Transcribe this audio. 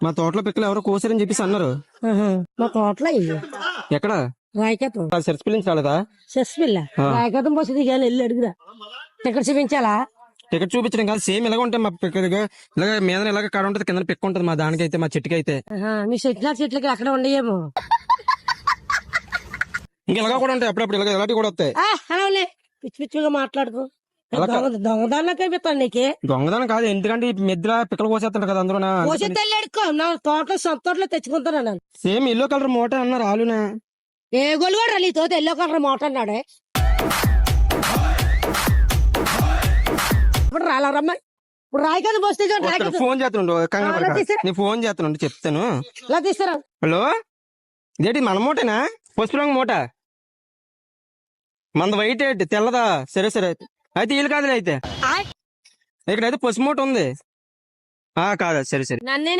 మా తోటలో పిక్కలు ఎవరో కోసారని చెప్పేసి అన్నారు. మా తోటలో ఇవి ఎక్కడ రాయకతం సెర్చ్ పిల్లించి రాలేదా? సెస్ పిల్ల రాయకతం పోసి దిగాలి, వెళ్ళి అడుగురా. ఇక్కడ చూపించాలా? టికెట్ చూపించడం కాదు, సేమ్ ఇలాగ ఉంటాయి మా పిక్కలుగా. ఇలాగ మీద ఇలాగ కాడ ఉంటది, కింద పిక్క ఉంటది. మా దానికైతే మా చెట్టుకి అయితే మీ చెట్లకి అక్కడ ఉండయేమో. ఇంకా ఇలాగ కూడా ఉంటాయి, అప్పుడప్పుడు ఇలాగ ఇలాంటివి కూడా వస్తాయి. అలానే పిచ్చి పిచ్చిగా మాట్లాడుతూ దొంగదారులకు అయిపోతాను నీకే. దొంగదనం కాదు, ఎందుకంటే ఈ మెద్దుల పిక్కలు కోసేస్తాడు కదా అందరూ. పోసి తెల్లడుకో నా తోటలో సొంత తోటలో తెచ్చుకుంటాను. సేమ్ ఎల్లో కలర్ మూట అన్నారు ఆలునా. ఏ గోలు కూడా నీతో ఎల్లో కలర్ మోట అన్నాడే. ఇప్పుడు రాలరమ్మా, ఇప్పుడు రాయకదు పోస్తే ఫోన్ చేస్తున్నాడు, నీ ఫోన్ చేస్తున్నాడు, చెప్తాను. ఇలా తీస్తారా? హలో, ఇదేంటి మన మూటేనా? పసుపు రంగు మూట మంద, వైట్ ఏంటి తెల్లదా? సరే సరే అయితే వీళ్ళు కాదులే. అయితే ఇక్కడైతే పసుపు మూట ఉంది కాదా? సరే సరే. నన్నే